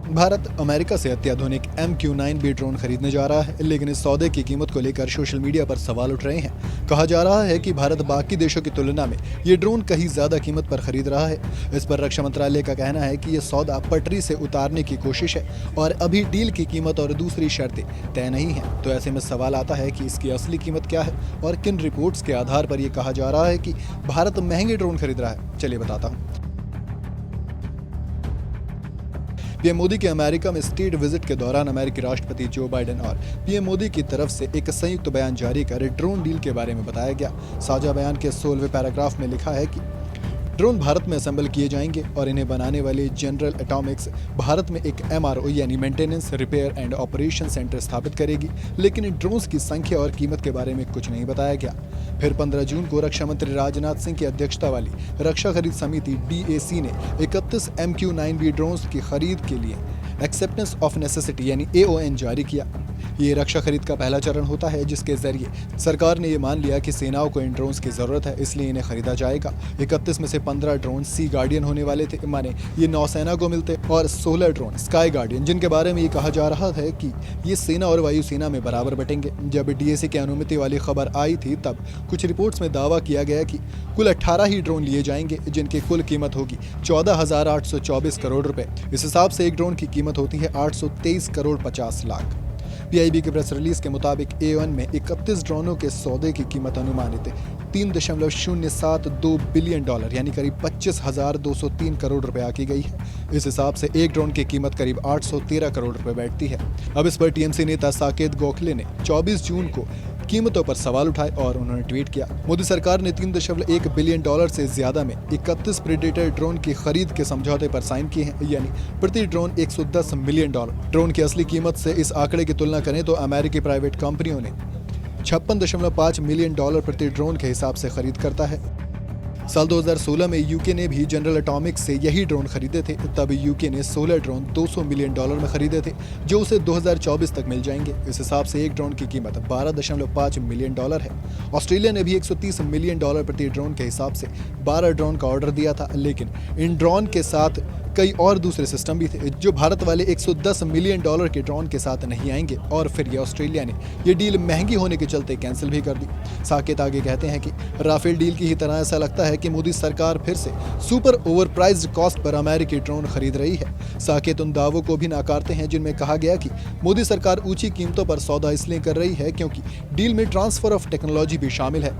Bharat America से अत्याधुनिक MQ-9B drone खरीदने जा रहा है, लेकिन इस सौदे की कीमत को लेकर सोशल मीडिया पर सवाल उठ रहे हैं। कहा जा रहा है कि भारत बाकी देशों की तुलना में ये ड्रोन कहीं ज्यादा कीमत पर खरीद रहा है। इस पर रक्षा मंत्रालय का कहना है कि ये सौदा पटरी से उतारने की कोशिश है और अभी डील की कीमत और दूसरी शर्तें तय नहीं है। तो ऐसे में सवाल आता है कि इसकी असली कीमत क्या है और किन रिपोर्ट्स के आधार पर यह कहा जा रहा है कि भारत महंगे ड्रोन खरीद रहा है। चलिए बताता हूँ। पीएम मोदी के अमेरिका में स्टेट विजिट के दौरान अमेरिकी राष्ट्रपति जो बाइडेन और पीएम मोदी की तरफ से एक संयुक्त बयान जारी कर ड्रोन डील के बारे में बताया गया। साझा बयान के 16वें पैराग्राफ में लिखा है कि ड्रोन भारत में असेंबल किए जाएंगे और इन्हें बनाने वाली जनरल एटॉमिक्स भारत में एक MRO यानी maintenance, repair and operation centre स्थापित करेगी, लेकिन इन ड्रोन्स की संख्या और कीमत के बारे में कुछ नहीं बताया गया। फिर 15 जून को रक्षा मंत्री राजनाथ सिंह की अध्यक्षता वाली रक्षा खरीद समिति DAC ने 31 MQ-9B ड्रोन्स की खरीद के लिए एक्सेप्टेंस ऑफ नेसेसिटी यानी AON जारी किया। ये रक्षा खरीद का पहला चरण होता है जिसके जरिए सरकार ने ये मान लिया कि सेनाओं को इन ड्रोन्स की जरूरत है, इसलिए इन्हें खरीदा जाएगा। 31 में से 15 ड्रोन सी गार्डियन होने वाले थे, माने ये नौसेना को मिलते, और 16 ड्रोन स्काई गार्डियन, जिनके बारे में ये कहा जा रहा है कि ये सेना और वायुसेना में बराबर बटेंगे। जब DAC की अनुमति वाली खबर आई थी तब कुछ रिपोर्ट्स में दावा किया गया कि कुल 18 ही ड्रोन लिए जाएंगे, जिनकी कुल कीमत होगी 14,824 करोड़ रुपए। इस हिसाब से एक ड्रोन की कीमत होती है 823 करोड़ 50 लाख। PIB के प्रेस रिलीज के मुताबिक AON में 31 ड्रोनों के सौदे की कीमत अनुमानित 3.072 बिलियन डॉलर यानी करीब 25,203 करोड़ रुपए आकी गई है। इस हिसाब से एक ड्रोन की कीमत करीब 813 करोड़ रुपए बैठती है। अब इस पर TMC नेता साकेत गोखले ने 24 जून को कीमतों पर सवाल उठाए और उन्होंने ट्वीट किया, मोदी सरकार ने 3.1 बिलियन डॉलर से ज्यादा में 31 प्रेडेटर ड्रोन की खरीद के समझौते पर साइन किए हैं, यानी प्रति ड्रोन 110 मिलियन डॉलर। ड्रोन की असली कीमत से इस आंकड़े की तुलना करें तो अमेरिकी प्राइवेट कंपनियों ने 56.5 मिलियन डॉलर प्रति ड्रोन के हिसाब से खरीद करता है। साल 2016 में UK ने भी जनरल एटॉमिक्स से यही ड्रोन खरीदे थे। तब UK ने 16 ड्रोन 200 मिलियन डॉलर में खरीदे थे, जो उसे 2024 तक मिल जाएंगे। इस हिसाब से एक ड्रोन की कीमत 12.5 मिलियन डॉलर है। ऑस्ट्रेलिया ने भी 130 मिलियन डॉलर प्रति ड्रोन के हिसाब से 12 ड्रोन का ऑर्डर दिया था, लेकिन इन ड्रोन के साथ कई और दूसरे सिस्टम भी थे जो भारत वाले 110 मिलियन डॉलर के ड्रोन के साथ नहीं आएंगे, और फिर ये ऑस्ट्रेलिया ने ये डील महंगी होने के चलते कैंसिल भी कर दी। साकेत आगे कहते हैं कि राफेल डील की ही तरह ऐसा लगता है कि मोदी सरकार फिर से सुपर ओवरप्राइज्ड कॉस्ट पर अमेरिकी ड्रोन खरीद रही है। साकेत उन दावों को भी नकारते हैं जिनमें कहा गया कि मोदी सरकार ऊंची कीमतों पर सौदा इसलिए कर रही है क्योंकि डील में ट्रांसफर ऑफ टेक्नोलॉजी भी शामिल है।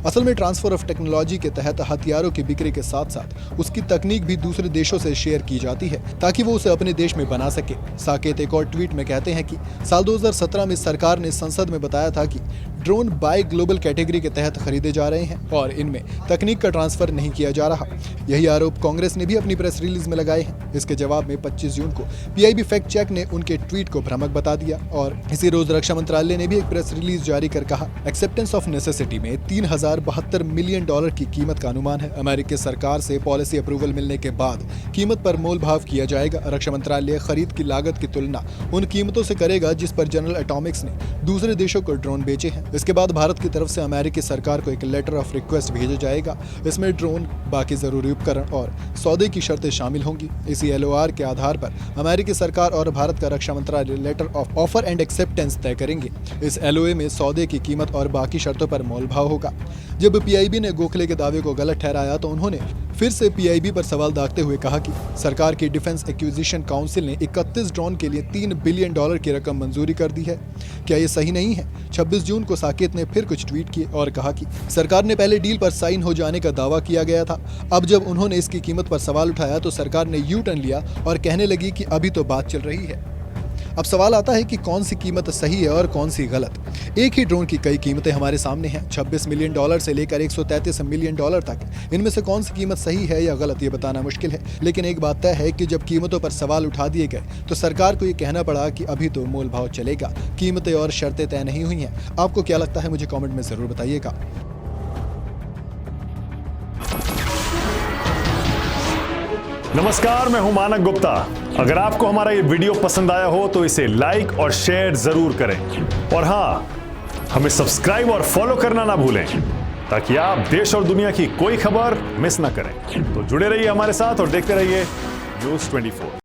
असल में ट्रांसफर ऑफ टेक्नोलॉजी के तहत हथियारों की बिक्री के साथ साथ उसकी तकनीक भी दूसरे देशों से शेयर की जाती है ताकि वो उसे अपने देश में बना सके। साकेत एक और ट्वीट में कहते हैं कि साल 2017 में सरकार ने संसद में बताया था कि ड्रोन बाय ग्लोबल कैटेगरी के तहत खरीदे जा रहे हैं और इनमें तकनीक का ट्रांसफर नहीं किया जा रहा। यही आरोप कांग्रेस ने भी अपनी प्रेस रिलीज में लगाए हैं। इसके जवाब में 25 जून को PIB फैक्ट चेक ने उनके ट्वीट को भ्रामक बता दिया और इसी रोज रक्षा मंत्रालय ने भी एक प्रेस रिलीज जारी कर कहा, एक्सेप्टेंस ऑफ नेसेसिटी में 3072 मिलियन डॉलर की कीमत का अनुमान है। अमेरिकी सरकार से पॉलिसी अप्रूवल मिलने के बाद कीमत पर मोल भाव किया जाएगा। रक्षा मंत्रालय खरीद की लागत की तुलना उन कीमतों से करेगा जिस पर जनरल एटॉमिक्स ने दूसरे देशों को ड्रोन बेचे हैं। इसके बाद भारत की तरफ से अमेरिकी सरकार को एक लेटर ऑफ रिक्वेस्ट भेजा जाएगा। इसमें ड्रोन, बाकी जरूरी उपकरण और सौदे की शर्तें शामिल होंगी। इसी LOR के आधार पर अमेरिकी सरकार और भारत का रक्षा मंत्रालय letter of offer and acceptance तय करेंगे। इस LOA में सौदे की कीमत और बाकी शर्तों पर मोल भाव होगा। जब PIB ने गोखले के दावे को गलत ठहराया तो उन्होंने फिर से PIB पर सवाल दागते हुए कहा कि सरकार की डिफेंस एक्विजिशन काउंसिल ने 31 ड्रोन के लिए 3 बिलियन डॉलर की रकम मंजूरी कर दी है। क्या ये सही नहीं है? 26 जून को साकेत ने फिर कुछ ट्वीट किए और कहा कि सरकार ने पहले डील पर साइन हो जाने का दावा किया गया था। अब जब उन्होंने इसकी कीमत पर सवाल उठाया तो सरकार ने यू टर्न लिया और कहने लगी कि अभी तो बात चल रही है। अब सवाल आता है कि कौन सी कीमत सही है और कौन सी गलत। एक ही ड्रोन की कई कीमतें हमारे सामने हैं, 26 मिलियन डॉलर से लेकर 133 मिलियन डॉलर तक। इनमें से कौन सी कीमत सही है या गलत ये बताना मुश्किल है, लेकिन एक बात तय है कि जब कीमतों पर सवाल उठा दिए गए तो सरकार को ये कहना पड़ा कि अभी तो मोल भाव चलेगा, कीमतें और शर्तें तय नहीं हुई हैं। आपको क्या लगता है, मुझे कॉमेंट में जरूर बताइएगा। नमस्कार, मैं हूं मानक गुप्ता। अगर आपको हमारा ये वीडियो पसंद आया हो तो इसे लाइक और शेयर जरूर करें, और हां, हमें सब्सक्राइब और फॉलो करना ना भूलें ताकि आप देश और दुनिया की कोई खबर मिस ना करें। तो जुड़े रहिए हमारे साथ और देखते रहिए News 24।